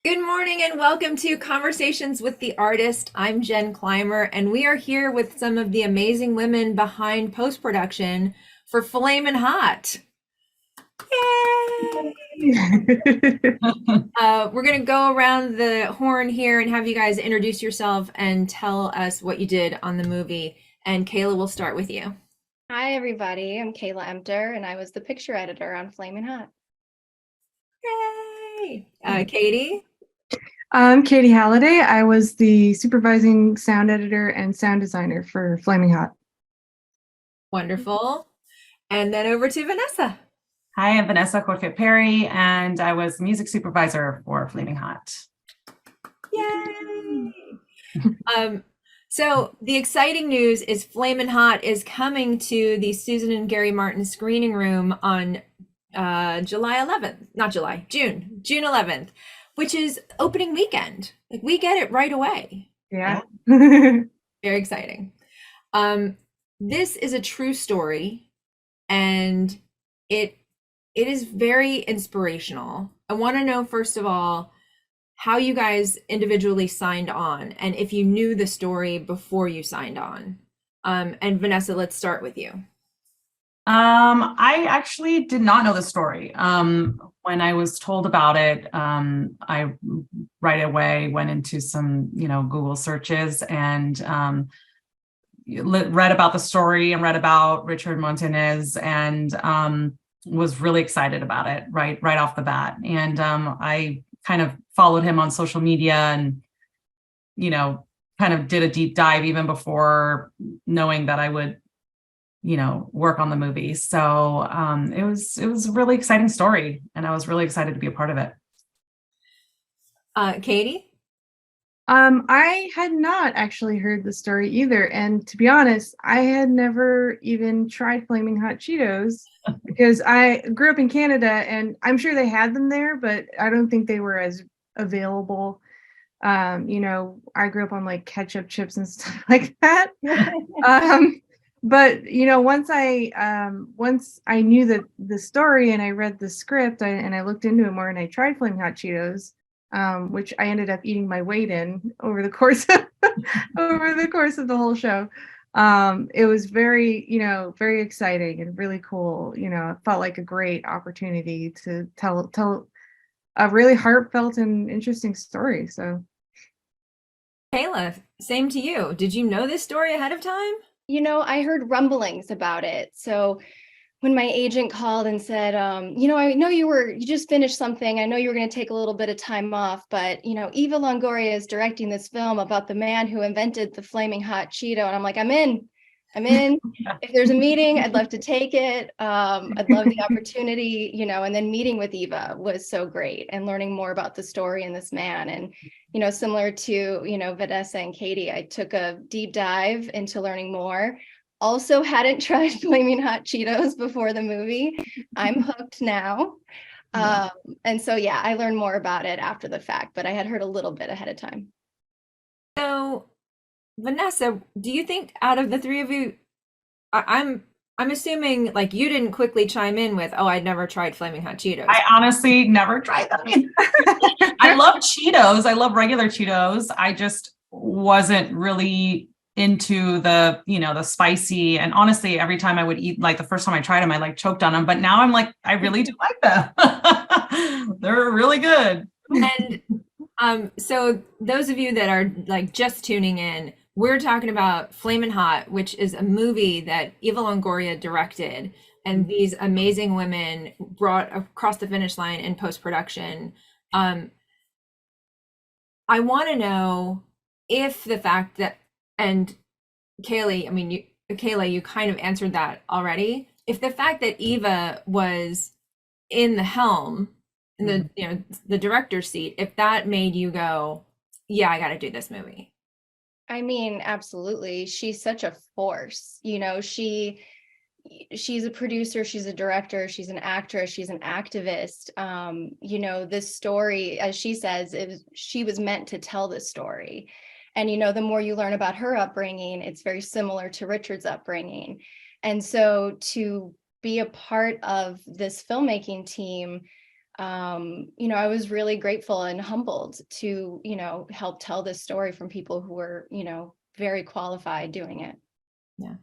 Good morning and welcome to Conversations with the Artist. I'm Jen Clymer, and we are here with some of the amazing women behind post production for Flamin' Hot. Yay! We're going to go around the horn here and have you guys introduce yourself and tell us what you did on the movie. And Kayla, we'll start with you. Hi, everybody. I'm Kayla Emter, and I was the picture editor on Flamin' Hot. Yay! Katie? I'm Katie Halliday. I was the supervising sound editor and sound designer for Flaming Hot. Wonderful. And then over to Vanessa. Hi, I'm Vanessa Perry, and I was music supervisor for Flaming Hot. Yay! So the exciting news is Flamin' Hot is coming to the Susan and Gary Martin screening room on July 11th, not July, June 11th, which is opening weekend. Like we get it right away. Yeah. Very exciting. This is a true story, and it is very inspirational. I want to know, first of all, how you guys individually signed on and if you knew the story before you signed on. And Vanessa, let's start with you. I actually did not know the story. When I was told about it, I right away went into some, Google searches and read about the story and read about Richard Montanez and was really excited about it right off the bat. And I kind of followed him on social media and, kind of did a deep dive even before knowing that I would, work on the movie. So it was a really exciting story, and I was really excited to be a part of it. Katie? I had not actually heard the story either. And to be honest, I had never even tried Flaming Hot Cheetos because I grew up in Canada and I'm sure they had them there, but I don't think they were as available. I grew up on like ketchup chips and stuff like that. But once I knew that the story and I read the script and I looked into it more and I tried Flaming Hot Cheetos, which I ended up eating my weight in over the course of the whole show. It was very exciting and really cool. It felt like a great opportunity to tell a really heartfelt and interesting story. So Kayla, same to you. Did you know this story ahead of time? I heard rumblings about it. So when my agent called and said, I know you just finished something. I know you were going to take a little bit of time off, but, Eva Longoria is directing this film about the man who invented the Flaming Hot Cheeto. And I'm like, I'm in. If there's a meeting, I'd love to take it. I'd love the opportunity, and then meeting with Eva was so great and learning more about the story and this man. And, similar to, Vanessa and Katie, I took a deep dive into learning more. Also hadn't tried Flaming Hot Cheetos before the movie. I'm hooked now. And so, yeah, I learned more about it after the fact, but I had heard a little bit ahead of time. So, Vanessa, do you think out of the three of you, I'm assuming like you didn't quickly chime in with, "Oh, I'd never tried Flaming Hot Cheetos." I honestly never tried them. I love Cheetos. I love regular Cheetos. I just wasn't really into the spicy, and honestly every time I would eat, like the first time I tried them I like choked on them, but now I'm like I really do like them. They're really good. And so those of you that are like just tuning in, we're talking about Flamin' Hot, which is a movie that Eva Longoria directed and these amazing women brought across the finish line in post-production. I want to know if the fact that, and Kayla, you kind of answered that already. If the fact that Eva was in the helm, in the director's seat, if that made you go, yeah, I got to do this movie. I mean, absolutely. She's such a force. She's a producer, she's a director, she's an actress, she's an activist. This story, as she says, she was meant to tell this story. And, the more you learn about her upbringing, it's very similar to Richard's upbringing. And so to be a part of this filmmaking team, I was really grateful and humbled to, help tell this story from people who were, very qualified doing it. Yeah.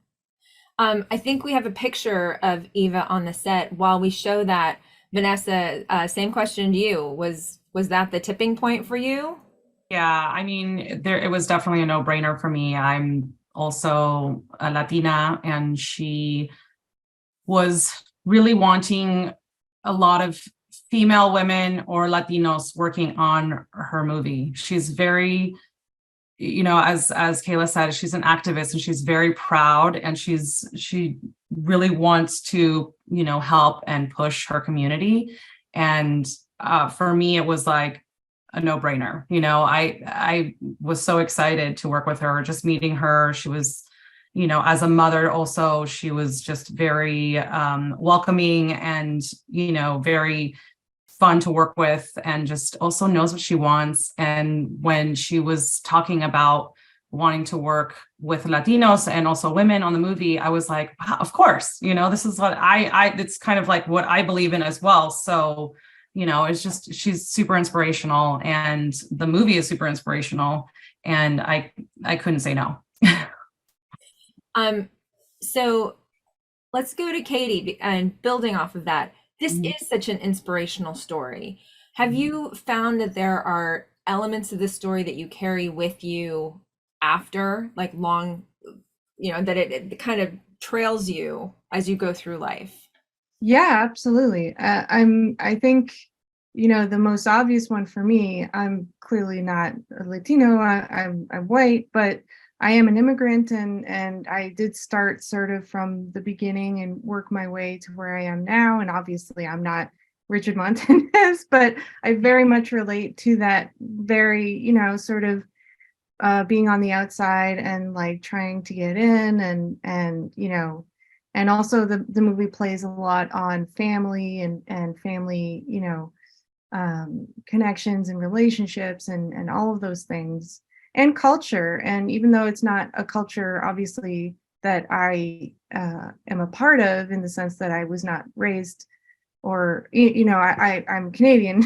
I think we have a picture of Eva on the set. While we show that, Vanessa, same question to you. Was that the tipping point for you? Yeah, I mean, it was definitely a no-brainer for me. I'm also a Latina, and she was really wanting a lot of female women or Latinos working on her movie. She's very, as Kayla said, she's an activist, and she's very proud, and she really wants to, help and push her community. And for me, it was like a no-brainer. I was so excited to work with her. Just meeting her, she was, as a mother also, she was just very welcoming, and very fun to work with, and just also knows what she wants. And when she was talking about wanting to work with Latinos and also women on the movie, I was like, wow, of course, this is what it's kind of like what I believe in as well. So, it's just, she's super inspirational, and the movie is super inspirational, and I couldn't say no. So let's go to Katie, and building off of that, this Mhm. is such an inspirational story. Have you found that there are elements of the story that you carry with you after, like long, that it kind of trails you as you go through life? Yeah, absolutely. I think, the most obvious one for me, I'm clearly not a Latino. I'm white, but I am an immigrant, and I did start sort of from the beginning and work my way to where I am now. And obviously, I'm not Richard Montanez, but I very much relate to that very, sort of being on the outside and like trying to get in, and also the movie plays a lot on family and family, connections and relationships and all of those things, and culture. And even though it's not a culture obviously that I am a part of, in the sense that I was not raised, or I'm Canadian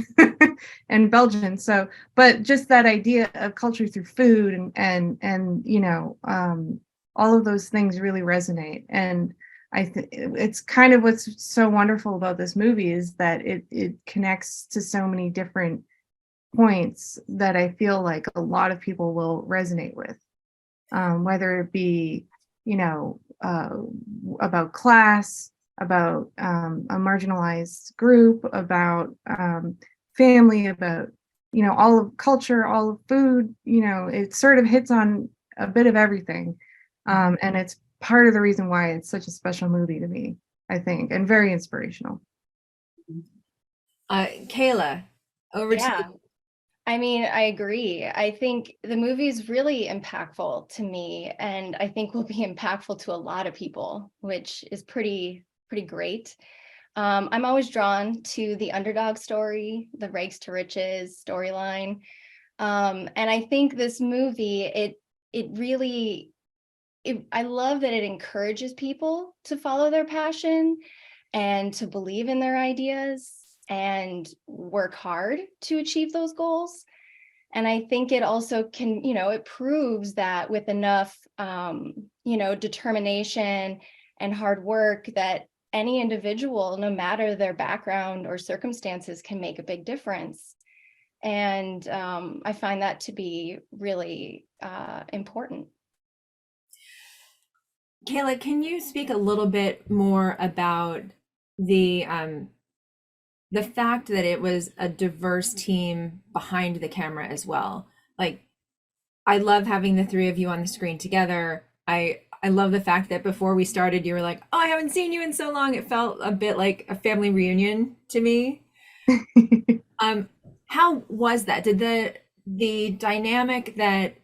and Belgian, so, but just that idea of culture through food and all of those things really resonate. And I think it's kind of what's so wonderful about this movie, is that it connects to so many different points that I feel like a lot of people will resonate with, whether it be, you know, uh, about class, about a marginalized group, about family, about, all of culture, all of food. It sort of hits on a bit of everything. And it's part of the reason why it's such a special movie to me, I think, and very inspirational. Kayla, over to Yeah. you. I mean, I agree. I think the movie is really impactful to me, and I think will be impactful to a lot of people, which is pretty great. I'm always drawn to the underdog story, the rags to riches storyline, and I think this movie, it really, I love that it encourages people to follow their passion and to believe in their ideas and work hard to achieve those goals. And I think it also can, it proves that with enough, determination and hard work, that any individual, no matter their background or circumstances, can make a big difference. And I find that to be really important. Kayla, can you speak a little bit more about the the fact that it was a diverse team behind the camera as well? Like, I love having the three of you on the screen together. I love the fact that before we started, you were like, "Oh, I haven't seen you in so long." It felt a bit like a family reunion to me. Um, how was that? Did the dynamic that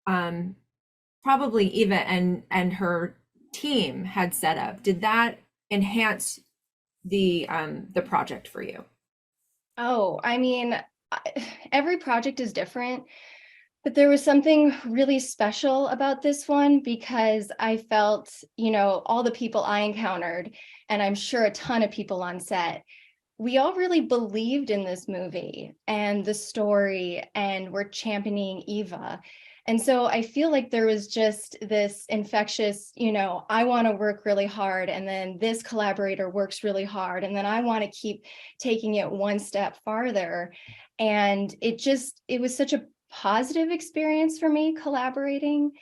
um probably Eva and her team had set up, did that enhance the project for you? Oh, I mean, every project is different, but there was something really special about this one because I felt, all the people I encountered, and I'm sure a ton of people on set, we all really believed in this movie and the story, and we're championing Eva. And so I feel like there was just this infectious, I want to work really hard, and then this collaborator works really hard, and then I want to keep taking it one step farther. And it was such a positive experience for me collaborating.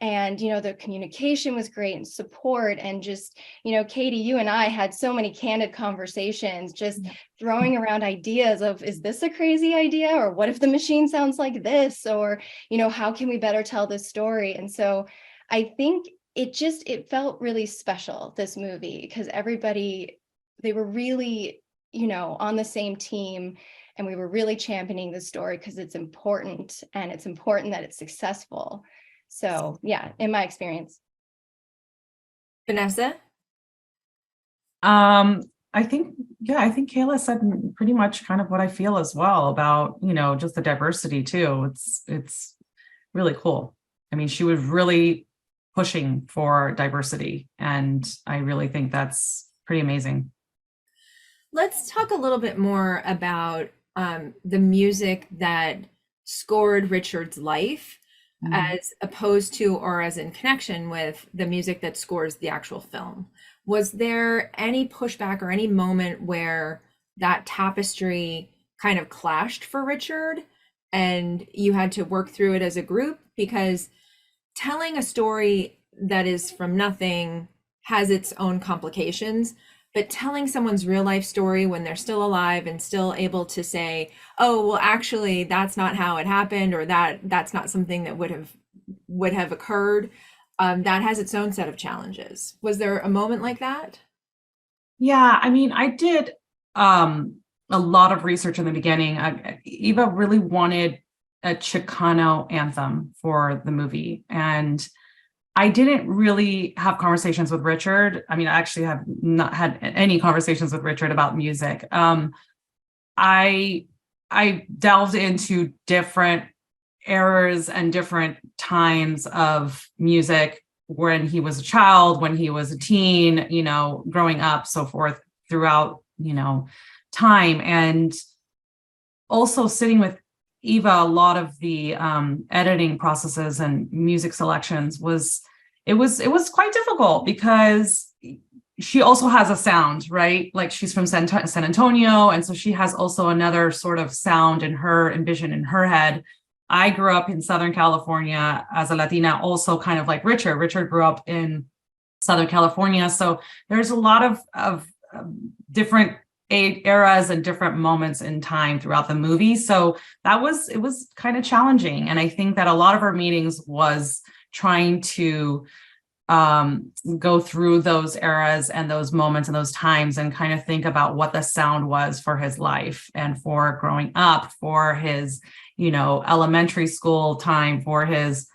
And, the communication was great, and support, and just, Katie, you and I had so many candid conversations, just throwing around ideas of, is this a crazy idea? Or what if the machine sounds like this? Or, how can we better tell this story? And so I think it felt really special, this movie, because everybody, they were really, on the same team. And we were really championing the story because it's important, and it's important that it's successful. So yeah, in my experience. Vanessa? I think Kayla said pretty much kind of what I feel as well about, just the diversity too. It's really cool. I mean, she was really pushing for diversity, and I really think that's pretty amazing. Let's talk a little bit more about the music that scored Richard's life, as opposed to, or as in connection with, the music that scores the actual film. Was there any pushback or any moment where that tapestry kind of clashed for Richard and you had to work through it as a group? Because telling a story that is from nothing has its own complications, but telling someone's real life story when they're still alive and still able to say, oh, well, actually, that's not how it happened, or that's not something that would have occurred, that has its own set of challenges. Was there a moment like that? Yeah, I mean, I did a lot of research in the beginning. Eva really wanted a Chicano anthem for the movie, and I didn't really have conversations with Richard. I mean, I actually have not had any conversations with Richard about music. I delved into different eras and different times of music, when he was a child, when he was a teen, growing up, so forth, throughout, time. And also sitting with Eva, a lot of the editing processes and music selections was quite difficult, because she also has a sound, right? Like, she's from San Antonio, and so she has also another sort of sound in her envision in her head. I grew up in Southern California as a Latina, also kind of like Richard. Richard grew up in Southern California, so there's a lot of different eras and different moments in time throughout the movie. So it was kind of challenging. And I think that a lot of our meetings was trying to go through those eras and those moments and those times, and kind of think about what the sound was for his life and for growing up, for his, elementary school time, for his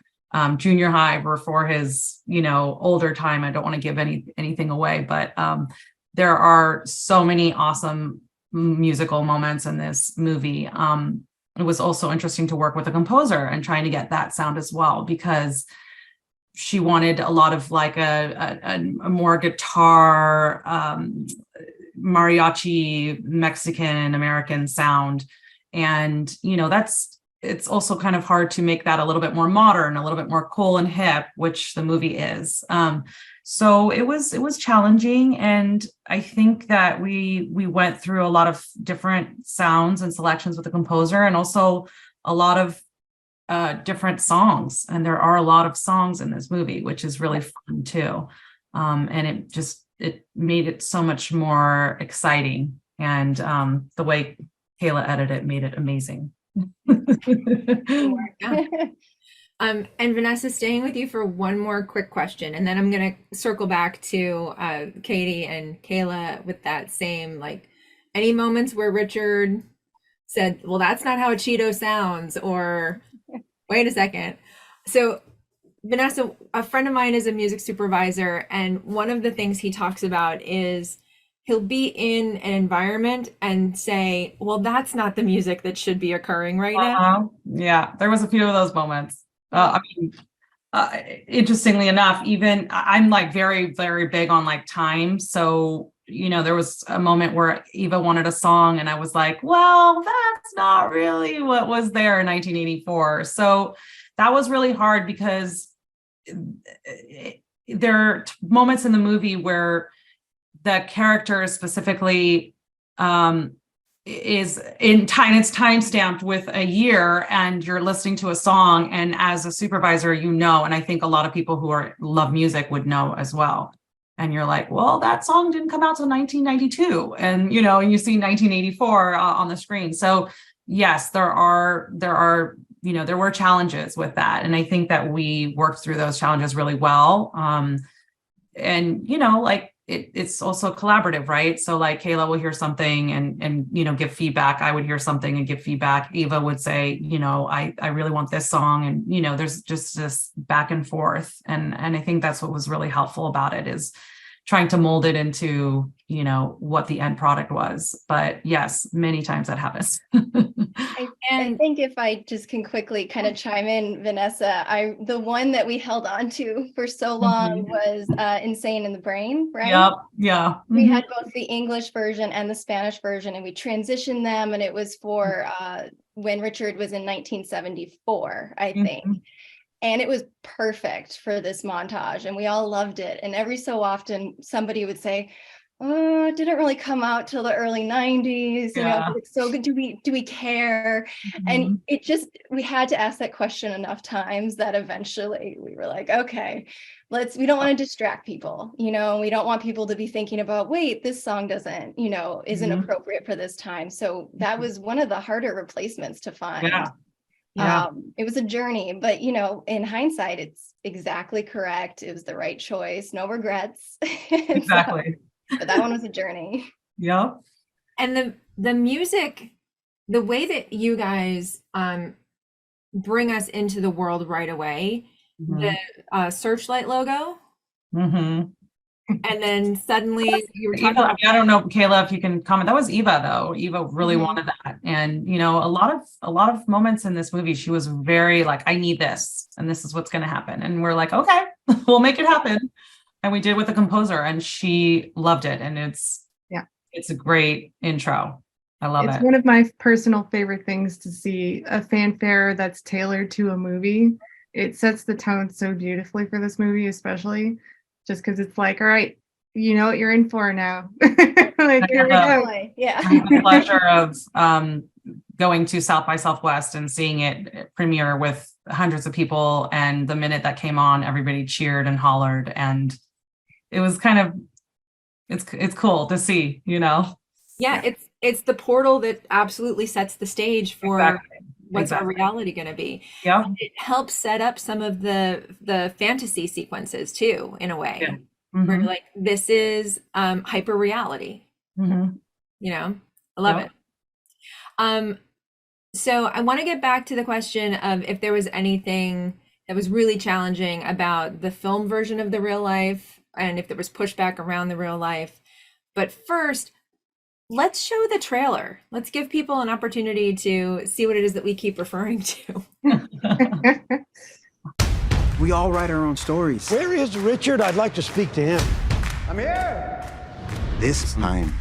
junior high, or for his, older time. I don't want to give anything away, but there are so many awesome musical moments in this movie. It was also interesting to work with a composer and trying to get that sound as well, because she wanted a lot of like a more guitar, mariachi, Mexican American sound. And, it's also kind of hard to make that a little bit more modern, a little bit more cool and hip, which the movie is. So it was challenging. And I think that we went through a lot of different sounds and selections with the composer, and also a lot of different songs. And there are a lot of songs in this movie, which is really fun too. And it made it so much more exciting. And the way Kayla edited it made it amazing. Yeah. And Vanessa, staying with you for one more quick question, and then I'm going to circle back to Katie and Kayla with that same, like, any moments where Richard said, well, that's not how a Cheeto sounds, or wait a second. So Vanessa, a friend of mine is a music supervisor, and one of the things he talks about is he'll be in an environment and say, well, that's not the music that should be occurring right now. Yeah, there was a few of those moments. I mean, interestingly enough, even I'm like very, very big on like time. So there was a moment where Eva wanted a song and I was like, well, that's not really what was there in 1984. So that was really hard because there are moments in the movie where the character specifically is in time, it's time stamped with a year, and you're listening to a song, and as a supervisor, and I think a lot of people who love music would know as well. And you're like, well, that song didn't come out till 1992, and and you see 1984 on the screen. So yes, there were challenges with that, and I think that we worked through those challenges really well. And it's also collaborative, right? So like Kayla will hear something and give feedback. I would hear something and give feedback. Eva would say, I really want this song. And, there's just this back and forth. And I think that's what was really helpful about it, is trying to mold it into, what the end product was. But yes, many times that happens. I think if I just can quickly kind of chime in, Vanessa, the one that we held on to for so long was Insane in the Brain, right? Yep. Yeah. We had both the English version and the Spanish version, and we transitioned them, and it was for when Richard was in 1974, I think. And it was perfect for this montage, and we all loved it. And every so often somebody would say, oh, it didn't really come out till the early 90s, but it's so good. Do we care? And we had to ask that question enough times that eventually we were like, okay, we don't want to distract people, we don't want people to be thinking about, wait, this song doesn't, isn't appropriate for this time. So that was one of the harder replacements to find. Yeah. It was a journey, but in hindsight, it's exactly correct. It was the right choice. No regrets. Exactly. But that one was a journey. Yeah. And the music, the way that you guys bring us into the world right away, the Searchlight logo, and then suddenly you were talking about, I don't know, Kayla, if you can comment. That was Eva, though. Eva really wanted that. And a lot of moments in this movie, she was very like, I need this, and this is what's going to happen. And we're like, okay, we'll make it happen. And we did with the composer, and she loved it. And it's a great intro. I love it. It's one of my personal favorite things to see a fanfare that's tailored to a movie. It sets the tone so beautifully for this movie, especially just because it's like, all right, you know what you're in for now. Like, here we go. Yeah. I had the pleasure of going to South by Southwest and seeing it premiere with hundreds of people. And the minute that came on, everybody cheered and hollered. And it was kind of, it's cool to see, Yeah, it's the portal that absolutely sets the stage for what's our reality going to be. Yeah. And it helps set up some of the fantasy sequences too, in a way. Yeah. Where you're like, this is hyper reality. I love it. So I want to get back to the question of if there was anything that was really challenging about the film version of the real life, and if there was pushback around the real life. But first, let's show the trailer. Let's give people an opportunity to see what it is that we keep referring to. We all write our own stories. Where is Richard? I'd like to speak to him. I'm here. This time,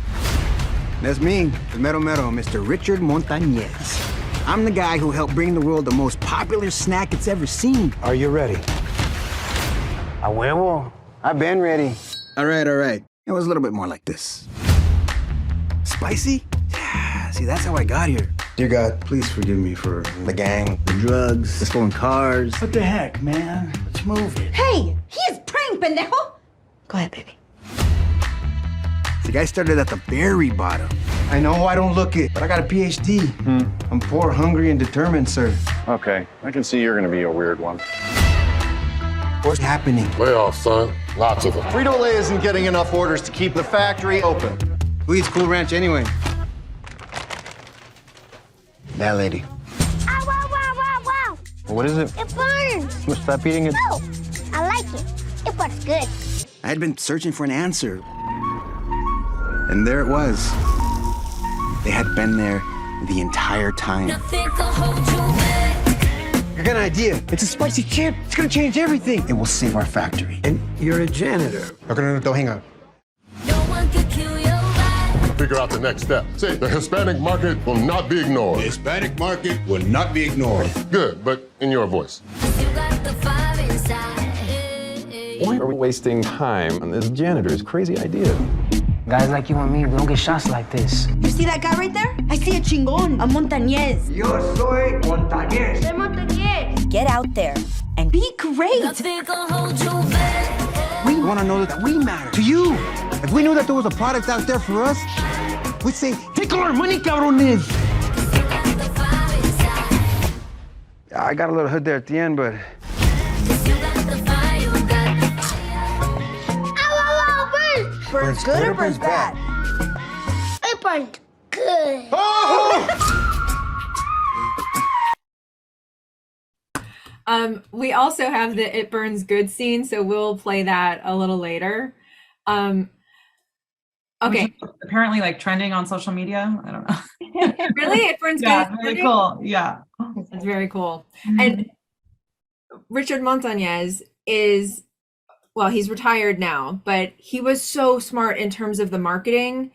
that's me, the Mero Mero, Mr. Richard Montañez. I'm the guy who helped bring the world the most popular snack it's ever seen. Are you ready? A huevo. I've been ready. All right. It was a little bit more like this. Spicy? Yeah, see, that's how I got here. Dear God, please forgive me for the gang, The drugs, the stolen cars. What the heck, man? Let's move it. Hey, he is praying, pendejo. Go ahead, baby. The guy started at the very bottom. I know I don't look it, but I got a PhD. I'm poor, hungry, and determined, sir. Okay, I can see you're gonna be a weird one. What's happening? Layoffs, son. Lots of them. Frito-Lay isn't getting enough orders to keep the factory open. Who eats Cool Ranch anyway? That lady. Ow, wow, wow, wow, wow. What is it? It burns. Well, stop eating it. No, I like it. It works good. I had been searching for an answer. And there it was. They had been there the entire time. I got an idea. It's a spicy chip. It's gonna change everything. It will save our factory. And you're a janitor. No, hang on. No one could kill you. figure out the next step. Say, the Hispanic market will not be ignored. The Hispanic market will not be ignored. Good, but in your voice. Why are we wasting time on this janitor's crazy idea? Guys like you and me, we don't get shots like this. You see that guy right there? I see a chingon, a montañez. Yo soy Montañez. Soy Montañez. Get out there and be great. We want to know that we matter to you. If we knew that there was a product out there for us, we'd say, take all our money, cabrones. I got a little hood there at the end, but Burns good or burns bad? It burns good. We also have the It Burns Good scene, so we'll play that a little later. Okay. Which is apparently like trending on social media. I don't know. Really? It Burns Good? Yeah, really cool. Yeah. That's very cool. Mhm. And Richard Montañez is, well, he's retired now, but he was so smart in terms of the marketing.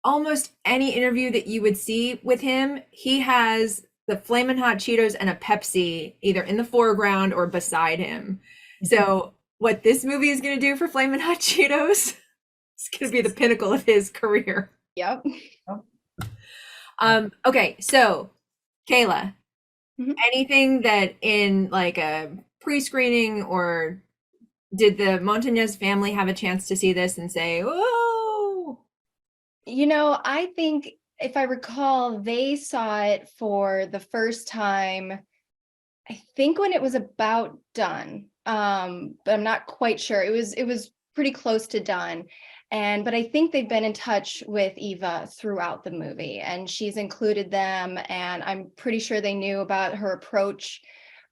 Almost any interview that you would see with him, he has the Flamin' Hot Cheetos and a Pepsi either in the foreground or beside him. So what this movie is going to do for Flamin' Hot Cheetos, it's going to be the pinnacle of his career. Yep. Okay, so Kayla, Mhm. anything that in like a pre-screening, or did the Montañez family have a chance to see this and say, "Whoa"? You know, I think if I recall, they saw it for the first time, I think when it was about done. But I'm not quite sure. It was pretty close to done. But I think they've been in touch with Eva throughout the movie, and she's included them, and I'm pretty sure they knew about her approach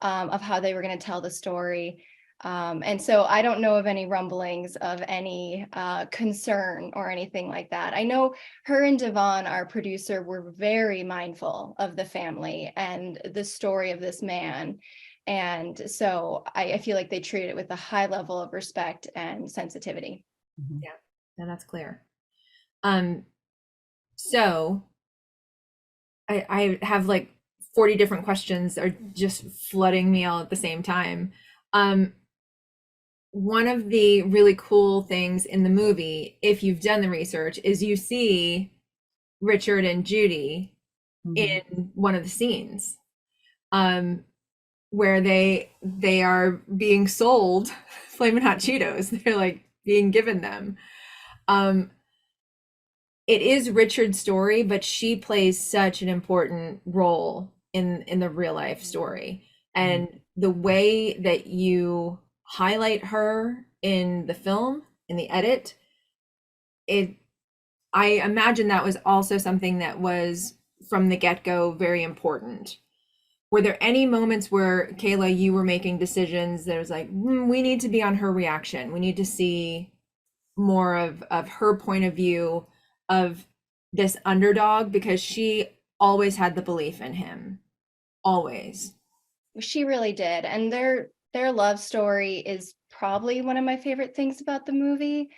of how they were going to tell the story. And so I don't know of any rumblings of any concern or anything like that. I know her and Devon, our producer, were very mindful of the family and the story of this man. And so I feel like they treated it with a high level of respect and sensitivity. Yeah, that's clear. So I have like 40 different questions that are just flooding me all at the same time. One of the really cool things in the movie, if you've done the research, is you see Richard and Judy in one of the scenes, where they are being sold Flamin' Hot Cheetos. They're like being given them. It is Richard's story, but she plays such an important role in the real life story. And the way that you highlight her in the film, in the edit, I imagine that was also something that was from the get-go very important. Were there any moments where, Kayla, you were making decisions that was like, we need to be on her reaction, we need to see more of her point of view of this underdog, because she always had the belief in him, always. She really did. And their love story is probably one of my favorite things about the movie.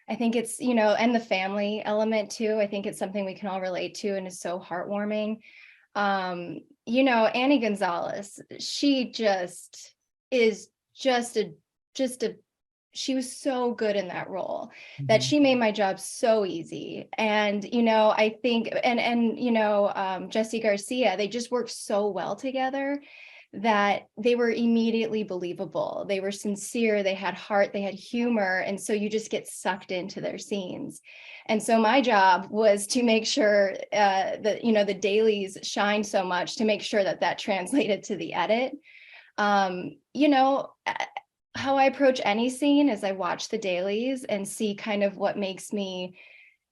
I think it's, and the family element too. I think it's something we can all relate to and is so heartwarming. Annie Gonzalez, she just is she was so good in that role that she made my job so easy. And, I think, Jesse Garcia, they just worked so well together that they were immediately believable. They were sincere, they had heart, they had humor. And so you just get sucked into their scenes. And so my job was to make sure that, the dailies shined so much, to make sure that translated to the edit. How I approach any scene is I watch the dailies and see kind of what makes me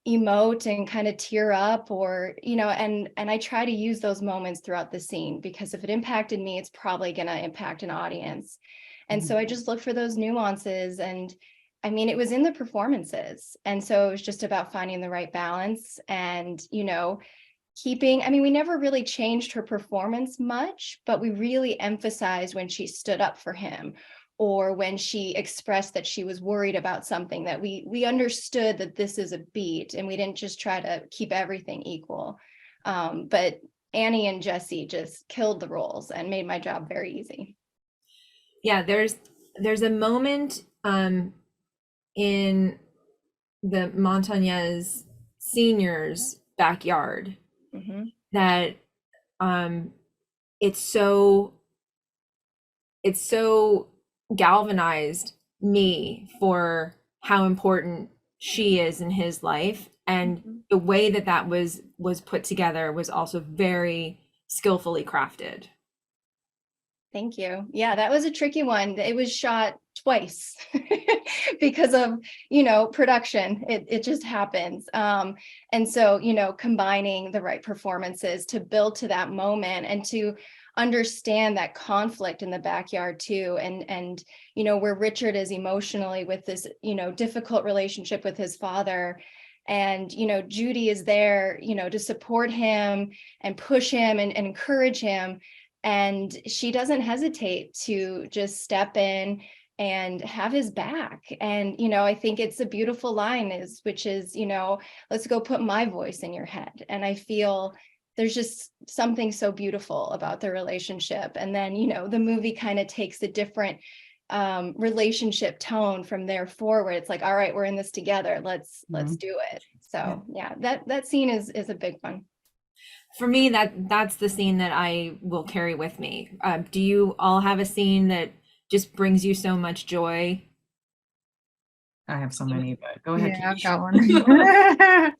emote and kind of tear up, or and I try to use those moments throughout the scene, because if it impacted me, it's probably going to impact an audience. And so I just look for those nuances. And I mean, it was in the performances, and so it was just about finding the right balance and keeping, we never really changed her performance much, but we really emphasized when she stood up for him, or when she expressed that she was worried about something, that we understood that this is a beat and we didn't just try to keep everything equal. But Annie and Jesse just killed the roles and made my job very easy. Yeah, there's a moment in the Montañez seniors backyard that it's so galvanized me for how important she is in his life, and the way that was put together was also very skillfully crafted. Thank you. Yeah, that was a tricky one. It was shot twice because of, production. It just happens. And so, combining the right performances to build to that moment and to understand that conflict in the backyard too. And where Richard is emotionally with this, difficult relationship with his father. And, Judy is there, to support him and push him and encourage him. And she doesn't hesitate to just step in and have his back. And, I think it's a beautiful line which is, let's go put my voice in your head. And I feel there's just something so beautiful about the relationship. And then, the movie kind of takes a different relationship tone from there forward. It's like, all right, we're in this together. Let's do it. So yeah, that scene is a big one. For me, that's the scene that I will carry with me. Do you all have a scene that just brings you so much joy? I have so many, but go ahead. Yeah, I've got one.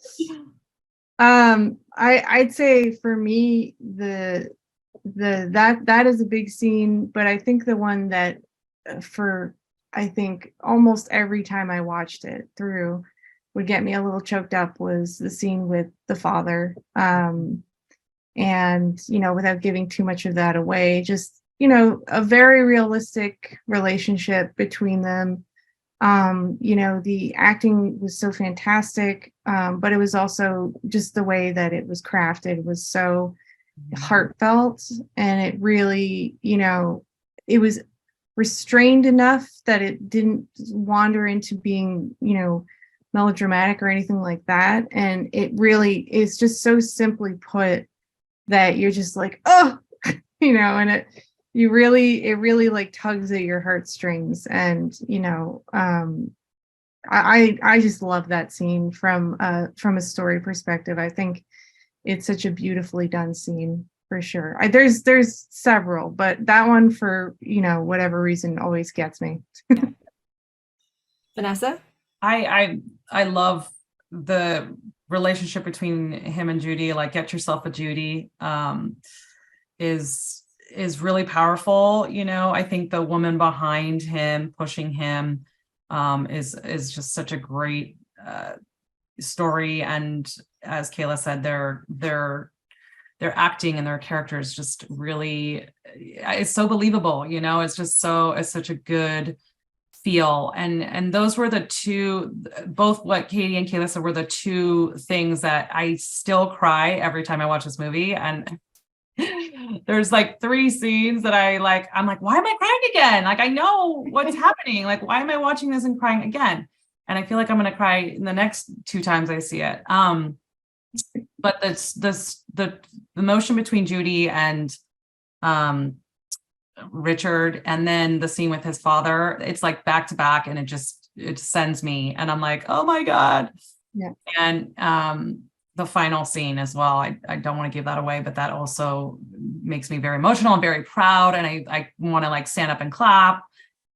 I'd say for me, that is a big scene, but I think the one that I think almost every time I watched it through would get me a little choked up was the scene with the father. And, without giving too much of that away, just, a very realistic relationship between them. The acting was so fantastic, but it was also just the way that it was crafted was so heartfelt, and it really, it was restrained enough that it didn't wander into being, melodramatic or anything like that. And it really is just so simply put that you're just like, oh, and it really like tugs at your heartstrings. And, I just love that scene from a story perspective. I think it's such a beautifully done scene for sure. There's several, but that one for, whatever reason always gets me. Vanessa? I love the relationship between him and Judy, like Get Yourself a Judy, is really powerful. I think the woman behind him pushing him is just such a great story. And as Kayla said, their acting and their characters just really, it's so believable. It's such a good feel. And those were the two, both what Katie and Kayla said were the two things that I still cry every time I watch this movie. And there's like 3 scenes that I'm like, why am I crying again? Like, I know what's happening. Like, why am I watching this and crying again? And I feel like I'm going to cry in the next 2 times I see it. But the emotion between Judy and Richard, and then the scene with his father, it's like back to back, and it sends me, and I'm like, oh my God. Yeah. And the final scene as well, I don't want to give that away, but that also makes me very emotional and very proud, and I want to like stand up and clap.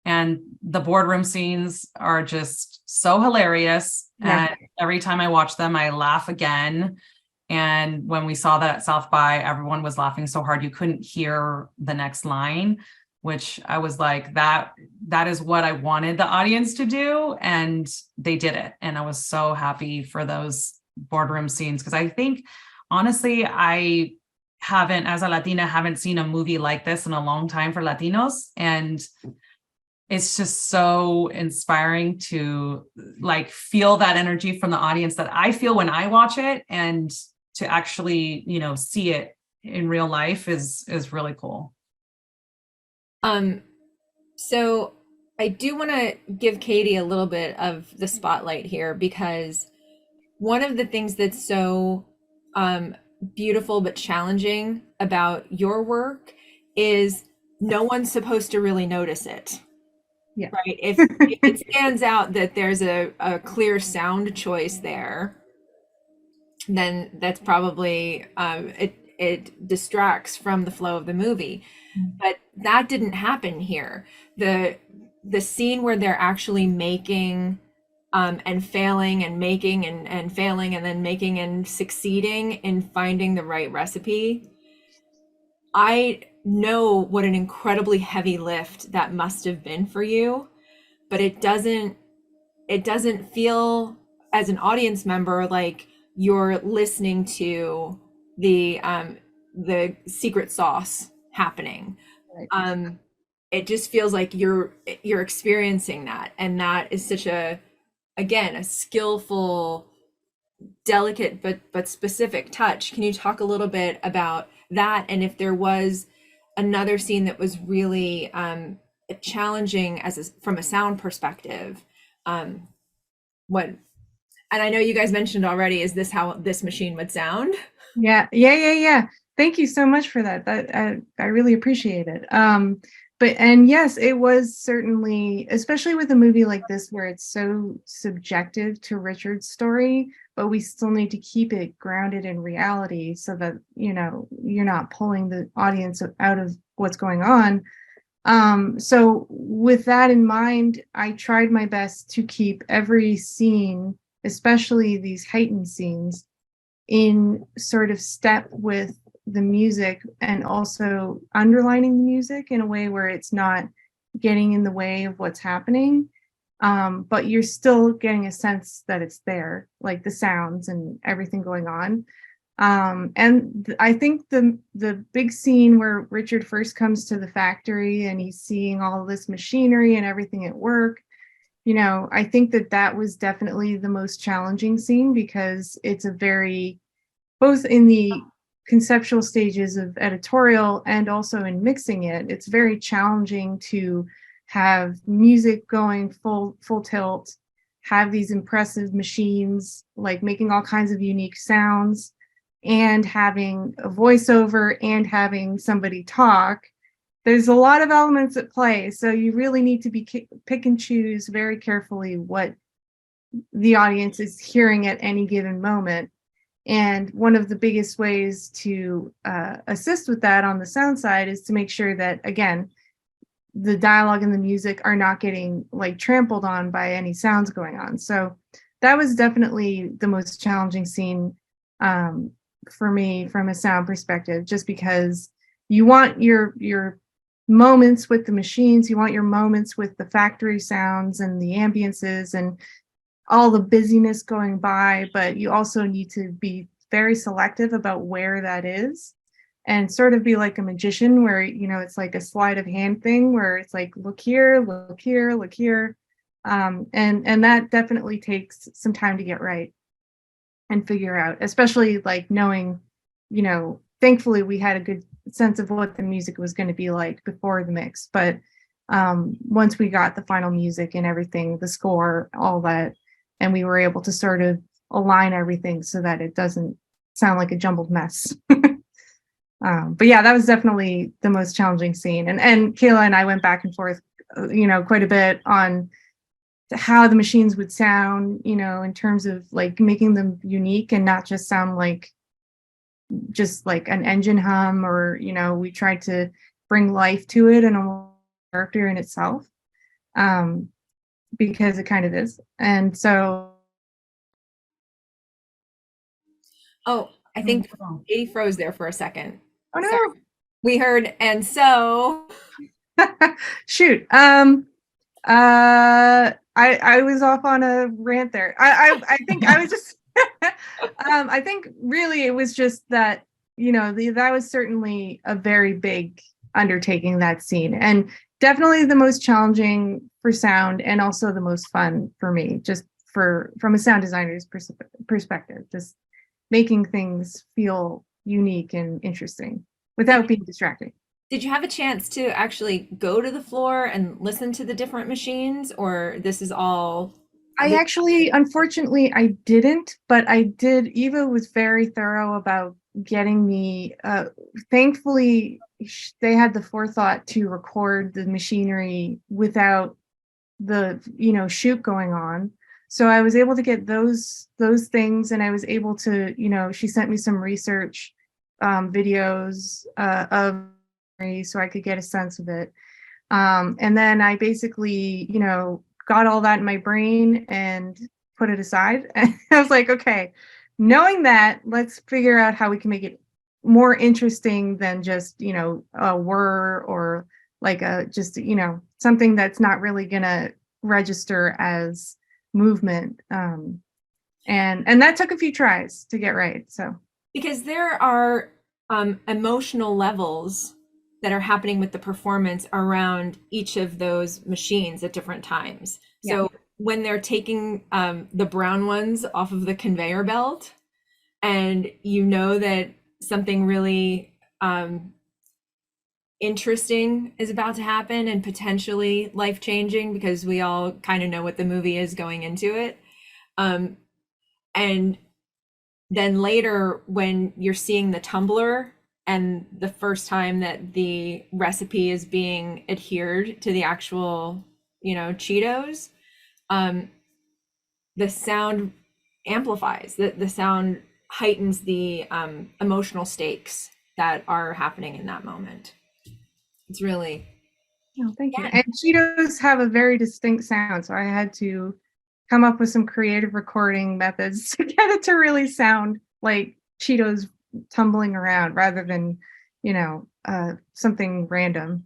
And the boardroom scenes are just so hilarious. Yeah. And every time I watch them, I laugh again. And when we saw that at South by, everyone was laughing so hard you couldn't hear the next line, which I was like, that is what I wanted the audience to do. And they did it. And I was so happy for those boardroom scenes, because I think, honestly, I haven't, as a Latina, haven't seen a movie like this in a long time for Latinos. And it's just so inspiring to like feel that energy from the audience that I feel when I watch it, and to actually, see it in real life is really cool. So I do want to give Katie a little bit of the spotlight here, because one of the things that's so beautiful but challenging about your work is no one's supposed to really notice it. Yeah. Right. If it stands out that there's a clear sound choice there, then that's probably it distracts from the flow of the movie. But that didn't happen here. The scene where they're actually making and failing and making and failing and then making and succeeding in finding the right recipe. I know what an incredibly heavy lift that must have been for you, but it doesn't feel as an audience member like you're listening to the secret sauce happening. Right. It just feels like you're experiencing that, and that is such a, again, a skillful, delicate but specific touch. Can you talk a little bit about that, and if there was another scene that was really challenging from a sound perspective, what, and I know you guys mentioned already, is this how this machine would sound? Yeah. Thank you so much for that. I really appreciate it. But yes, it was certainly, especially with a movie like this where it's so subjective to Richard's story, but we still need to keep it grounded in reality so that, you're not pulling the audience out of what's going on. So with that in mind, I tried my best to keep every scene, especially these heightened scenes, in sort of step with the music, and also underlining the music in a way where it's not getting in the way of what's happening. But you're still getting a sense that it's there, like the sounds and everything going on. I think the big scene where Richard first comes to the factory and he's seeing all this machinery and everything at work, I think that was definitely the most challenging scene, because it's a very, both in the conceptual stages of editorial and also in mixing it, it's very challenging to have music going full tilt, have these impressive machines like making all kinds of unique sounds, and having a voiceover and having somebody talk. There's a lot of elements at play, so you really need to be pick and choose very carefully what the audience is hearing at any given moment. And one of the biggest ways to assist with that on the sound side is to make sure that, again, the dialogue and the music are not getting like trampled on by any sounds going on. So that was definitely the most challenging scene for me from a sound perspective, just because you want your moments with the machines, you want your moments with the factory sounds and the ambiances and all the busyness going by, but you also need to be very selective about where that is, and sort of be like a magician where, it's like a sleight of hand thing where it's like, look here, look here, look here. And that definitely takes some time to get right and figure out, especially like knowing, thankfully we had a good sense of what the music was going to be like before the mix. But once we got the final music and everything, the score, all that, and we were able to sort of align everything so that it doesn't sound like a jumbled mess. But yeah, that was definitely the most challenging scene. And Kayla and I went back and forth, quite a bit on how the machines would sound, in terms of like making them unique and not just sound like just like an engine hum, or, we tried to bring life to it and a character in itself. Because it kind of is. And so. Oh, I think Katie froze there for a second. Oh no. Sorry. We heard, and so. Shoot. I was off on a rant there. I think I was just I think really it was just that, that was certainly a very big undertaking, that scene, and definitely the most challenging for sound, and also the most fun for me, just from a sound designer's perspective, just making things feel unique and interesting without being distracting. Did you have a chance to actually go to the floor and listen to the different machines, or this is all? I actually, unfortunately, I didn't, but I did. Eva was very thorough about getting me. Thankfully, they had the forethought to record the machinery without the shoot going on. So I was able to get those things, and I was able to, she sent me some research videos of so I could get a sense of it. And then I basically, got all that in my brain and put it aside. And I was like, okay, knowing that, let's figure out how we can make it more interesting than just, a whir or like a just, something that's not really gonna register as movement. And that took a few tries to get right. So Because there are emotional levels that are happening with the performance around each of those machines at different times. So when they're taking the brown ones off of the conveyor belt, and you know that something really interesting is about to happen and potentially life-changing, because we all kind of know what the movie is going into it. And then later when you're seeing the tumbler and the first time that the recipe is being adhered to the actual, Cheetos, the sound amplifies, the sound heightens the emotional stakes that are happening in that moment. It's really. Oh, thank you. And Cheetos have a very distinct sound, so I had to come up with some creative recording methods to get it to really sound like Cheetos tumbling around rather than, something random.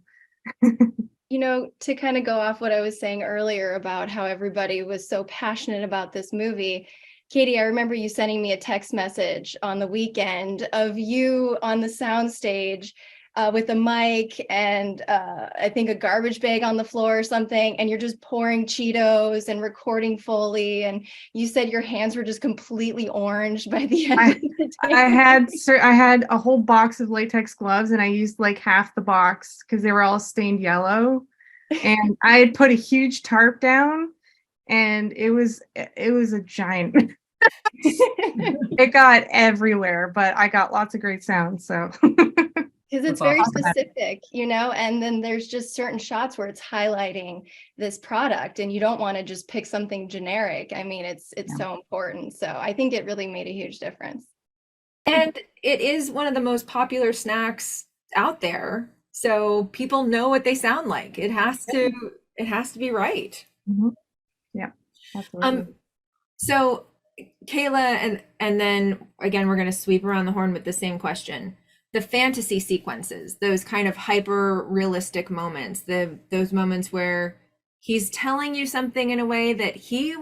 To kind of go off what I was saying earlier about how everybody was so passionate about this movie, Katie, I remember you sending me a text message on the weekend of you on the soundstage with a mic and I think a garbage bag on the floor or something, and you're just pouring Cheetos and recording Foley, and you said your hands were just completely orange by the end of the day. I had a whole box of latex gloves, and I used like half the box because they were all stained yellow, and I had put a huge tarp down, and it was a giant. It got everywhere, but I got lots of great sounds. So. Because it's very specific, and then there's just certain shots where it's highlighting this product, and you don't want to just pick something generic. I mean, it's so important. So I think it really made a huge difference. And it is one of the most popular snacks out there. So people know what they sound like. It has to be right. Mm-hmm. Yeah, absolutely. So Kayla, and then again, we're going to sweep around the horn with the same question. The fantasy sequences, those kind of hyper realistic moments, those moments where he's telling you something in a way that he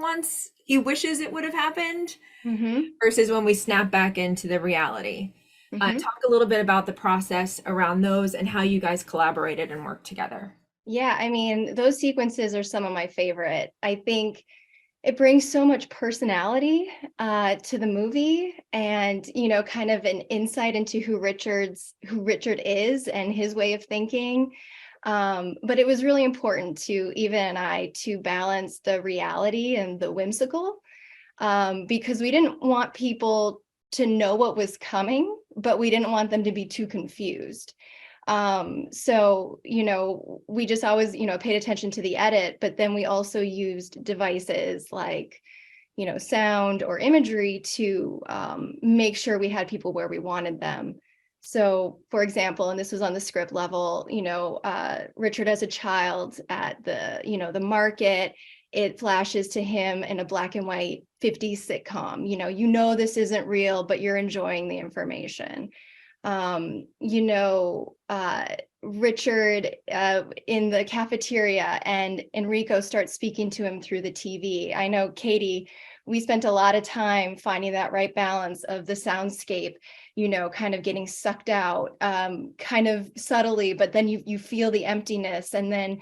wishes it would have happened, versus when we snap back into the reality. Talk a little bit about the process around those and how you guys collaborated and worked together. Yeah, I mean, those sequences are some of my favorite. I think it brings so much personality to the movie, and kind of an insight into who Richard is and his way of thinking. But it was really important to Eva and I to balance the reality and the whimsical, because we didn't want people to know what was coming, but we didn't want them to be too confused. So, we just always, paid attention to the edit, but then we also used devices like, sound or imagery to make sure we had people where we wanted them. So, for example, and this was on the script level, Richard as a child at the, the market, it flashes to him in a black and white 50s sitcom. This isn't real, but you're enjoying the information. Richard in the cafeteria, and Enrico starts speaking to him through the TV. I know, Katie, we spent a lot of time finding that right balance of the soundscape, kind of getting sucked out, kind of subtly, but then you feel the emptiness, and then,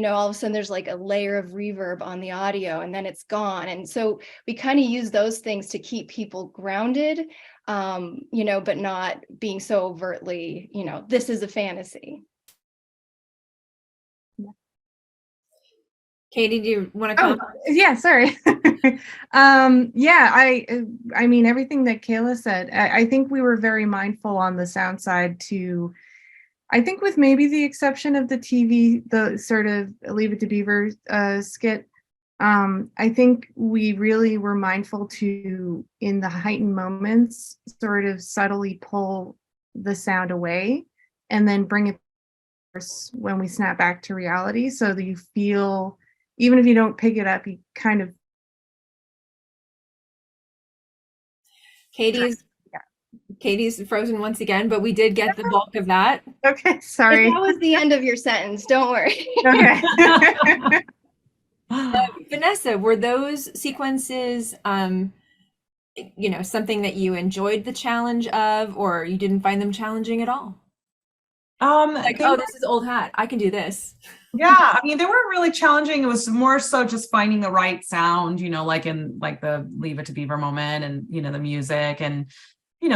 all of a sudden there's like a layer of reverb on the audio, and then it's gone. And so we kind of use those things to keep people grounded, but not being so overtly, this is a fantasy. Katie, do you want to Oh, comment? yeah, sorry. Yeah, I mean, everything that Kayla said, I think we were very mindful on the sound side to, I think with maybe the exception of the TV, the sort of Leave It to Beaver skit, I think we really were mindful to, in the heightened moments, sort of subtly pull the sound away and then bring it when we snap back to reality so that you feel, even if you don't pick it up, you kind of. Katie's Katie's frozen once again, but we did get the bulk of that. Okay, sorry. That was the end of your sentence. Don't worry. Okay. Vanessa, were those sequences something that you enjoyed the challenge of, or you didn't find them challenging at all? Like, oh, this is old hat, I can do this. Yeah, I mean, they weren't really challenging. It was more so just finding the right sound, like in like the Leave It to Beaver moment and, the music and,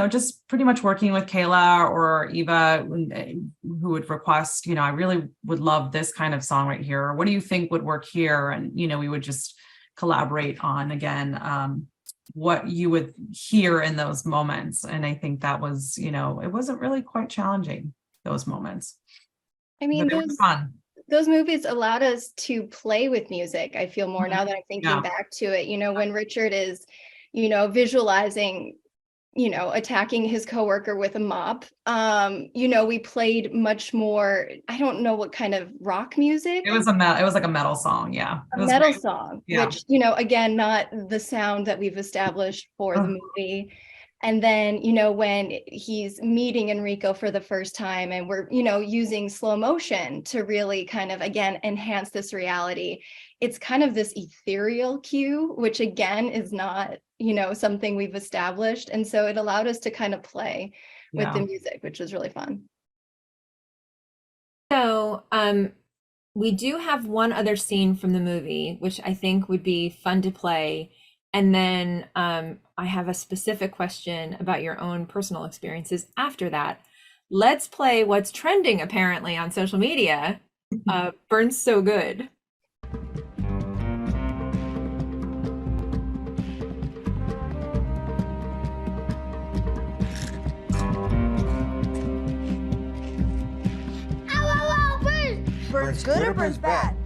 just pretty much working with Kayla or Eva who would request, I really would love this kind of song right here. What do you think would work here? And, we would just collaborate on, again, what you would hear in those moments. And I think that was, it wasn't really quite challenging, those moments. I mean, those movies allowed us to play with music. I feel more now that I'm thinking back to it, when Richard is, visualizing, attacking his coworker with a mop. We played much more, I don't know what kind of rock music. It was like a metal song. Yeah. A metal song, which, again, not the sound that we've established for the movie. And then, when he's meeting Enrico for the first time and we're, using slow motion to really kind of, again, enhance this reality, it's kind of this ethereal cue, which again is not, something we've established. And so it allowed us to kind of play with the music, which was really fun. So, we do have one other scene from the movie, which I think would be fun to play. And then I have a specific question about your own personal experiences after that. Let's play what's trending apparently on social media. Burns So Good. Burns good or burns bad?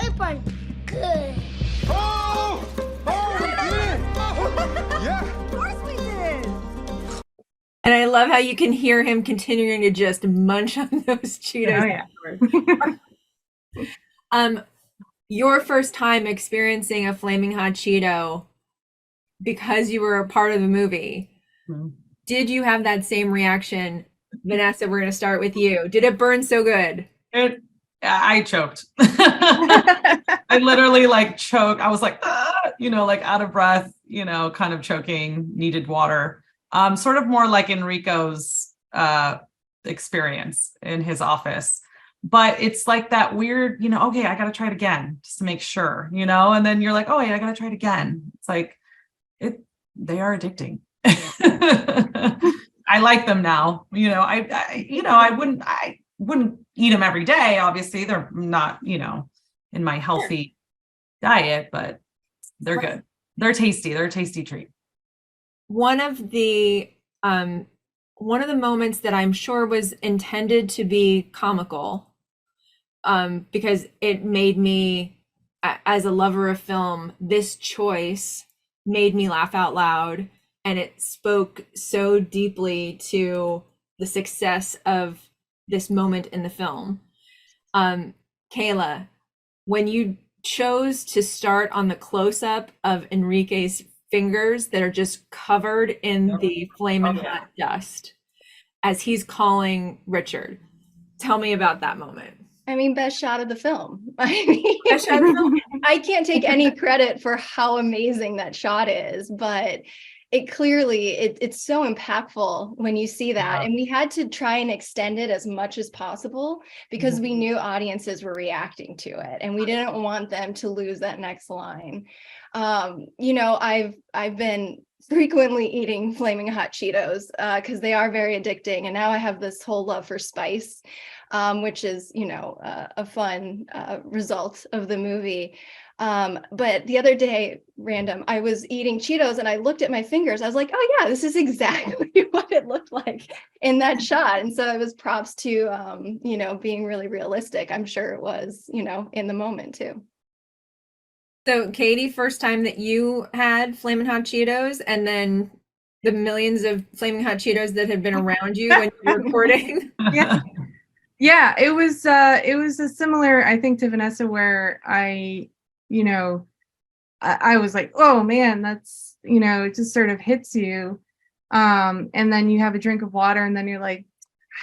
It burns good. Oh! Oh, we did it! Yeah! Of course we did! And I love how you can hear him continuing to just munch on those Cheetos. Oh, yeah. Your first time experiencing a flaming hot Cheeto because you were a part of the movie. Did you have that same reaction? Vanessa, we're going to start with you. Did it burn so good? I choked. I literally choked. I was like, out of breath, kind of choking, needed water. Sort of more like Enrico's experience in his office. But it's like that weird, okay, I got to try it again just to make sure, and then you're like, oh, yeah, I got to try it again. It's like, they are addicting. I like them now. I wouldn't eat them every day. Obviously, they're not, in my healthy diet, but they're good. They're tasty. They're a tasty treat. One of the moments that I'm sure was intended to be comical, because it made me, as a lover of film, this choice made me laugh out loud. And it spoke so deeply to the success of this moment in the film. Kayla, when you chose to start on the close-up of Enrique's fingers that are just covered in the flaming hot dust as he's calling Richard, tell me about that moment. I mean, best shot of the film. I can't take any credit for how amazing that shot is, but it clearly, it's so impactful when you see that. And we had to try and extend it as much as possible because we knew audiences were reacting to it and we didn't want them to lose that next line. I've been frequently eating flaming hot Cheetos because they are very addicting. And now I have this whole love for spice. which is, a fun result of the movie. But the other day, random, I was eating Cheetos and I looked at my fingers. I was like, oh yeah, this is exactly what it looked like in that shot. And so it was props to, being really realistic. I'm sure it was, in the moment too. So, Katie, first time that you had Flamin' Hot Cheetos, and then the millions of Flaming Hot Cheetos that had been around you when you were recording. Yeah, it was a similar, I think, to Vanessa, where I was like, oh man, that's, it just sort of hits you. And then you have a drink of water and then you're like,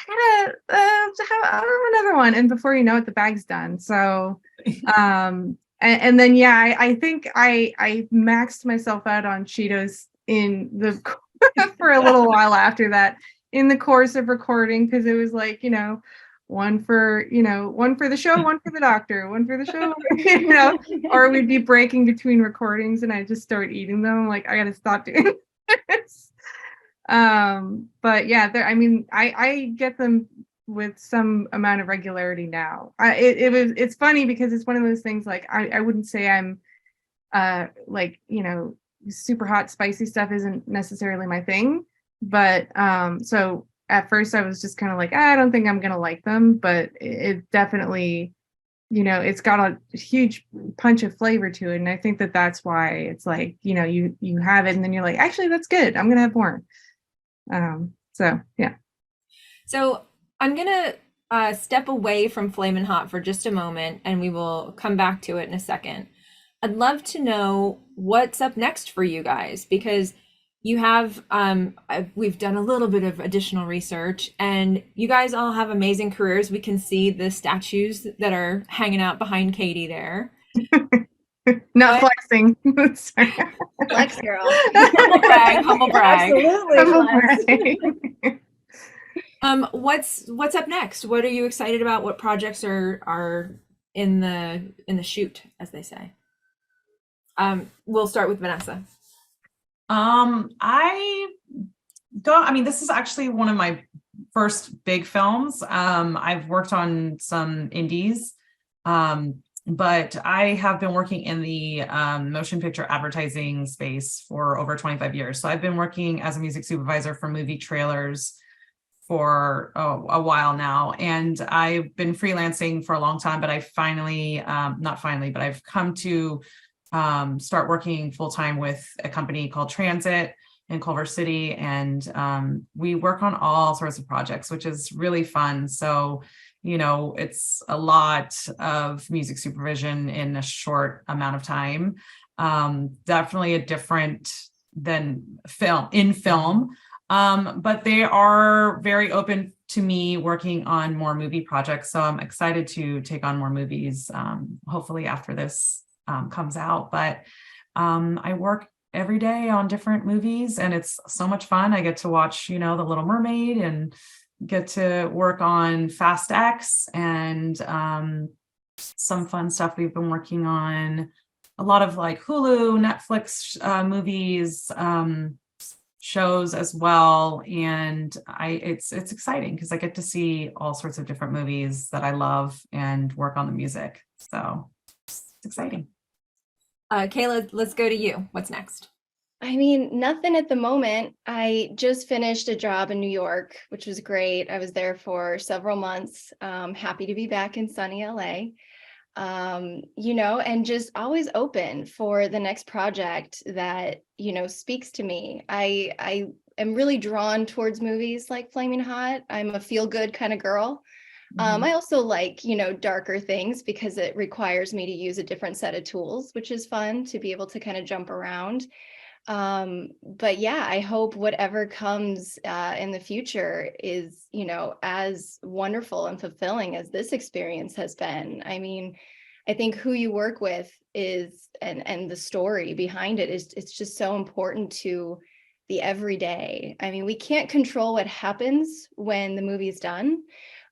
I gotta have another one. And before you know it, the bag's done. So, and then, yeah, I think I maxed myself out on Cheetos for a little while after that in the course of recording. Cause it was like, one for the show, one for the doctor, one for the show, or we'd be breaking between recordings and I just start eating them. Like, I got to stop doing this. But yeah, I get them with some amount of regularity now. It's funny because it's one of those things, like, I wouldn't say I'm, super hot, spicy stuff isn't necessarily my thing. But, so at first I was just kind of like, I don't think I'm going to like them, but it definitely, it's got a huge punch of flavor to it. And I think that that's why it's like, you have it and then you're like, actually, that's good. I'm going to have more. So, yeah. So I'm going to step away from Flamin' Hot for just a moment, and we will come back to it in a second. I'd love to know what's up next for you guys, because you have, we've done a little bit of additional research, and you guys all have amazing careers. We can see the statues that are hanging out behind Katie there. Not flexing. Flex, girl. Humble brag, humble brag. Absolutely. What's up next? What are you excited about? What projects are in the shoot, as they say? We'll start with Vanessa. This is actually one of my first big films. I've worked on some indies, but I have been working in the motion picture advertising space for over 25 years. So I've been working as a music supervisor for movie trailers for a while now. And I've been freelancing for a long time, but I finally, but I've come to start working full-time with a company called Transit in Culver City. And we work on all sorts of projects, which is really fun. So, it's a lot of music supervision in a short amount of time. Definitely a different than film. But they are very open to me working on more movie projects. So I'm excited to take on more movies, hopefully after this comes out. But I work every day on different movies and it's so much fun. I get to watch, The Little Mermaid and get to work on Fast X and some fun stuff we've been working on. A lot of like Hulu, Netflix movies, shows as well. And it's exciting because I get to see all sorts of different movies that I love and work on the music. So it's exciting. Kayla, let's go to you. What's next? Nothing at the moment. I just finished a job in New York, which was great. I was there for several months. Happy to be back in sunny LA. And just always open for the next project that, speaks to me. I am really drawn towards movies like Flaming Hot. I'm a feel-good kind of girl. I also like, darker things because it requires me to use a different set of tools, which is fun to be able to kind of jump around. But yeah, I hope whatever comes in the future is, as wonderful and fulfilling as this experience has been. I think who you work with is, and the story behind it is, it's just so important to the everyday. We can't control what happens when the movie's done,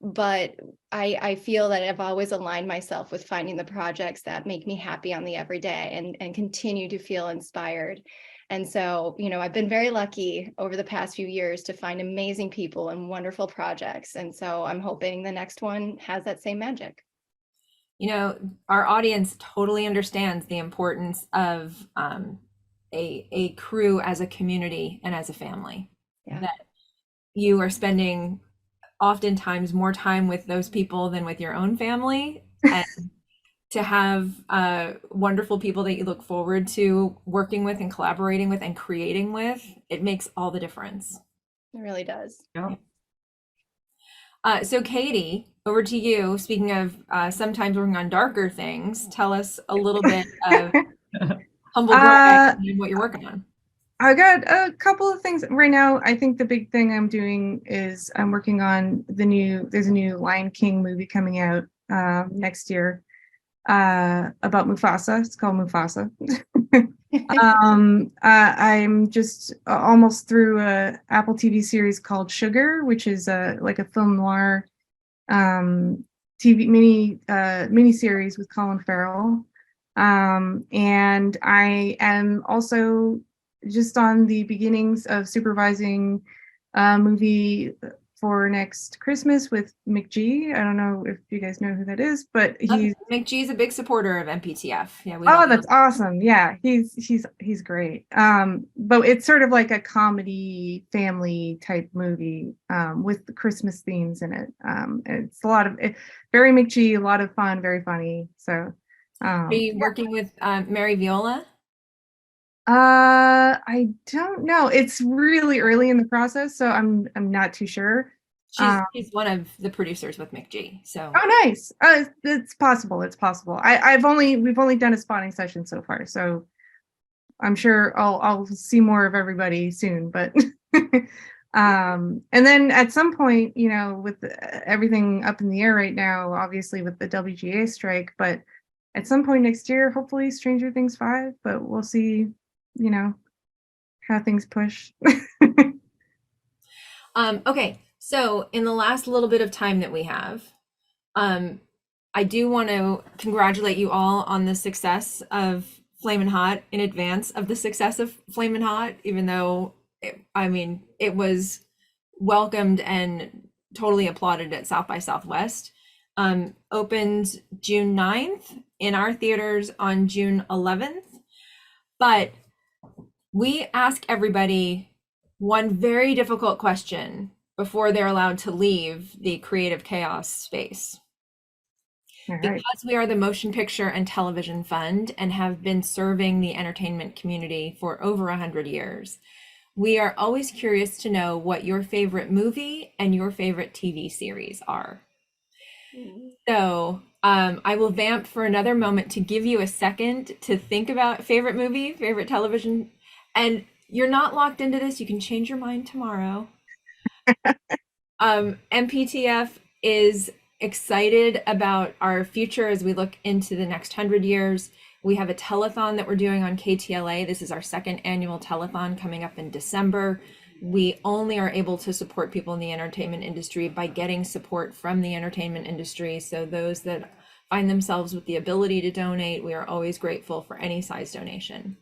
but I feel that I've always aligned myself with finding the projects that make me happy on the everyday and continue to feel inspired. And so, I've been very lucky over the past few years to find amazing people and wonderful projects. And so I'm hoping the next one has that same magic. Our audience totally understands the importance of a crew as a community and as a family. Yeah. That you are spending oftentimes more time with those people than with your own family, and to have wonderful people that you look forward to working with and collaborating with and creating with, it makes all the difference. It really does. Yeah. So Katie, over to you. Speaking of sometimes working on darker things, tell us a little bit of Humble Brag and what you're working on. I got a couple of things right now. I think the big thing I'm doing is I'm working on there's a new Lion King movie coming out next year about Mufasa. It's called Mufasa. I'm just almost through a Apple TV series called Sugar, which is like a film noir TV mini series with Colin Farrell. And I am also just on the beginnings of supervising a movie for next Christmas with McG. I don't know if you guys know who that is, but McG is a big supporter of MPTF. Yeah, that's awesome. Yeah, he's great. But it's sort of like a comedy family type movie with the Christmas themes in it. It's very McG, a lot of fun, very funny. So are you working with Mary Viola? I don't know. It's really early in the process, so I'm not too sure. She's one of the producers with McG. So nice. It's possible. It's possible. We've only done a spotting session so far, so I'm sure I'll see more of everybody soon. But and then at some point, with everything up in the air right now, obviously with the WGA strike, but at some point next year, hopefully Stranger Things 5. But we'll see. How things push. Okay, so in the last little bit of time that we have, I do want to congratulate you all on the success of Flamin' Hot in advance of the success of Flamin' Hot, even though it was welcomed and totally applauded at South by Southwest. Opened June 9th in our theaters on June 11th, but we ask everybody one very difficult question before they're allowed to leave the creative chaos space. Right. Because we are the Motion Picture and Television Fund and have been serving the entertainment community for over 100 years, we are always curious to know what your favorite movie and your favorite TV series are. So I will vamp for another moment to give you a second to think about favorite movie, favorite television. And you're not locked into this. You can change your mind tomorrow. MPTF is excited about our future as we look into the next 100 years. We have a telethon that we're doing on KTLA. This is our second annual telethon coming up in December. We only are able to support people in the entertainment industry by getting support from the entertainment industry. So those that find themselves with the ability to donate, we are always grateful for any size donation.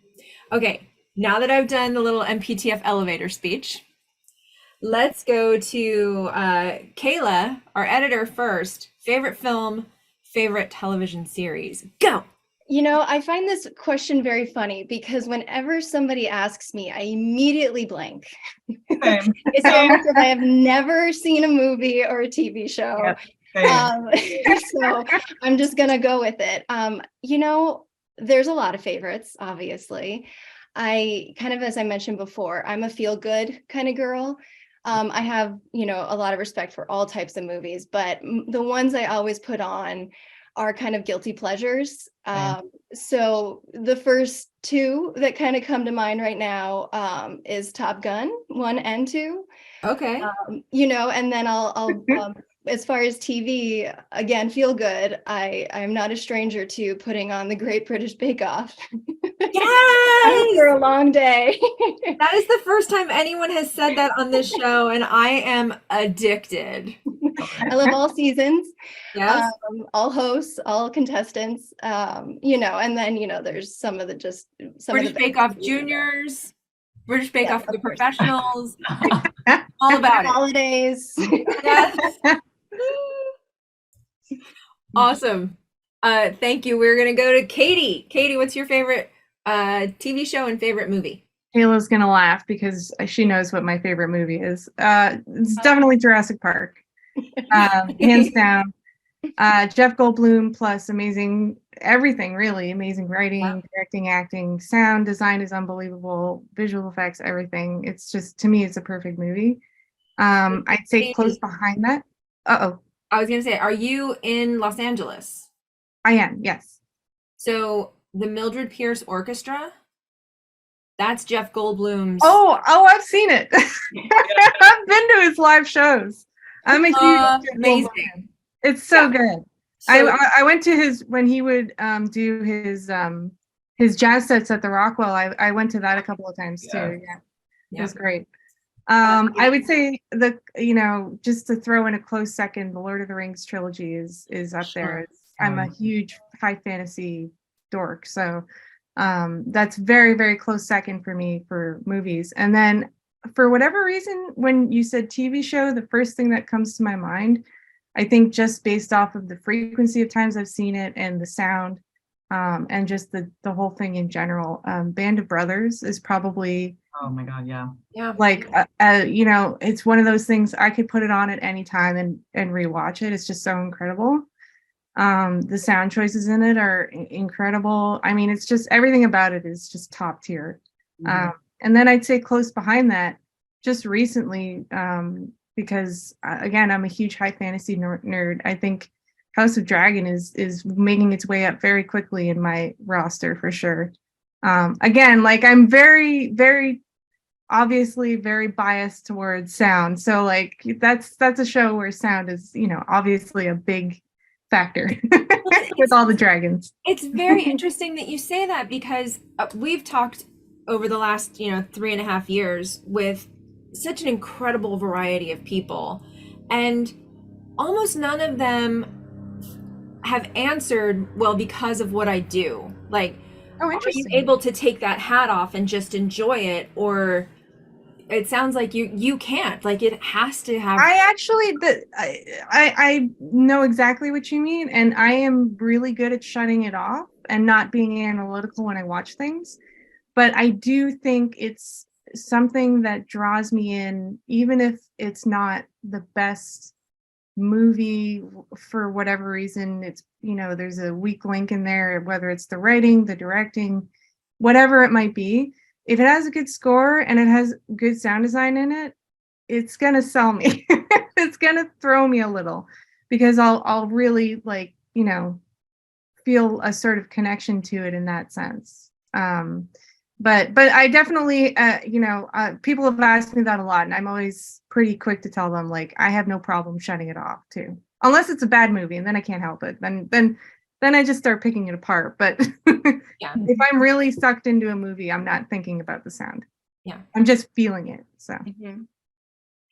Okay. Now that I've done the little MPTF elevator speech, let's go to Kayla, our editor first. Favorite film, favorite television series. Go! I find this question very funny because whenever somebody asks me, I immediately blank. It's almost as I have never seen a movie or a TV show. So I'm just going to go with it. There's a lot of favorites, obviously. I kind of, as I mentioned before, I'm a feel good kind of girl. I have, a lot of respect for all types of movies, but the ones I always put on are kind of guilty pleasures. So the first two that kind of come to mind right now is Top Gun 1 and 2. Okay. And then I'll as far as TV, again, feel good. I'm not a stranger to putting on the Great British Bake Off. Yes! For a long day. That is the first time anyone has said that on this show, and I am addicted. I love all seasons, Yes. all hosts, all contestants, you know, and then, you know, there's some of the British Bake Off you know. Juniors, British Bake Yes, Off for the of course. professionals, all about it. Holidays. Yes. Awesome. Thank you. We're gonna go to Katie. Katie, what's your favorite TV show and favorite movie? Kayla's gonna laugh because she knows what my favorite movie is. It's definitely Jurassic Park, hands down. Jeff Goldblum plus amazing everything, really amazing writing, directing, acting, sound design is unbelievable, visual effects, everything. It's just, to me, it's a perfect movie. I'd say close behind that. I was gonna say, are you in Los Angeles? I am, yes. So the Mildred Pierce Orchestra, that's Jeff Goldblum's. Oh, I've seen it. I've been to his live shows. I'm a huge Jeff amazing. Goldblum fan. It's so good. So, I went to his, when he would do his jazz sets at the Rockwell. I went to that a couple of times too. Yeah. It was great. I would say just to throw in a close second, the Lord of the Rings trilogy is up there. I'm a huge high fantasy dork, so that's very, very close second for me for movies. And then for whatever reason, when you said TV show, the first thing that comes to my mind, I think just based off of the frequency of times I've seen it and the sound, and just the whole thing in general, Band of Brothers is probably. Oh my God, yeah. Yeah. Like, it's one of those things I could put it on at any time and rewatch it. It's just so incredible. The sound choices in it are incredible. I mean, it's just everything about it is just top tier. And then I'd say close behind that, just recently, because again, I'm a huge high fantasy nerd. I think House of Dragon is making its way up very quickly in my roster for sure. Again, like I'm very, very obviously very biased towards sound. So like that's a show where sound is, obviously a big factor with all the dragons. It's very interesting that you say that because we've talked over the last, 3.5 years with such an incredible variety of people, and almost none of them have answered, well, because of what I do. Like, are you able to take that hat off and just enjoy it? Or it sounds like you can't. Like, it has to have. I know exactly what you mean, and I am really good at shutting it off and not being analytical when I watch things. But I do think it's something that draws me in, even if it's not the best movie for whatever reason. It's, there's a weak link in there, whether it's the writing, the directing, whatever it might be. If it has a good score and it has good sound design in it, it's gonna sell me. It's gonna throw me a little, because I'll really feel a sort of connection to it in that sense. But I definitely, people have asked me that a lot, and I'm always pretty quick to tell them, like, I have no problem shutting it off too, unless it's a bad movie, and then I can't help it. Then I just start picking it apart. But if I'm really sucked into a movie, I'm not thinking about the sound. Yeah, I'm just feeling it. So,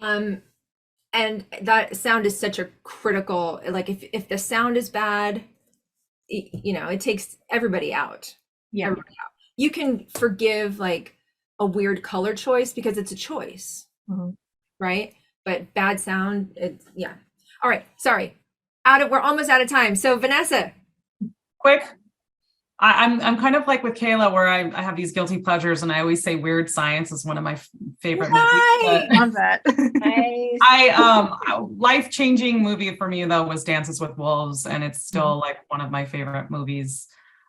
and that sound is such a critical. Like, if the sound is bad, it takes everybody out. Yeah. Everybody out. You can forgive like a weird color choice because it's a choice, right? But bad sound, yeah. All right, sorry. We're almost out of time. So Vanessa, quick. I'm kind of like with Kayla, where I have these guilty pleasures, and I always say Weird Science is one of my favorite movies. Love that. Nice. Life-changing movie for me though was Dances with Wolves, and it's still like one of my favorite movies.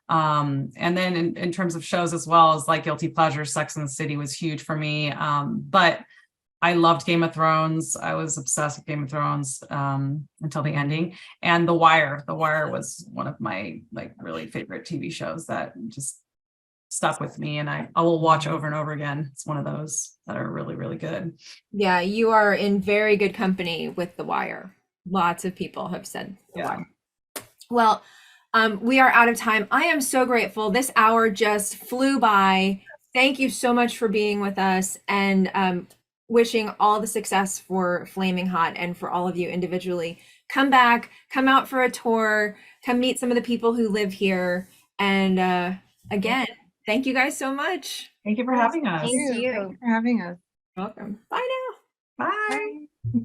And then in terms of shows as well, as like guilty pleasure, Sex and the City was huge for me. But I loved Game of Thrones. I was obsessed with Game of Thrones until the ending. And The Wire. The Wire was one of my like really favorite TV shows that just stuck with me, and I will watch over and over again. It's one of those that are really, really good. Yeah, you are in very good company with The Wire. Lots of people have said The Wire. Well, we are out of time. I am so grateful. This hour just flew by. Thank you so much for being with us. And wishing all the success for Flaming Hot and for all of you individually. Come back, come out for a tour, come meet some of the people who live here. And again, thank you guys so much. Thank you for having us. Thank you. Thanks for having us. Welcome. Bye now. Bye. Bye.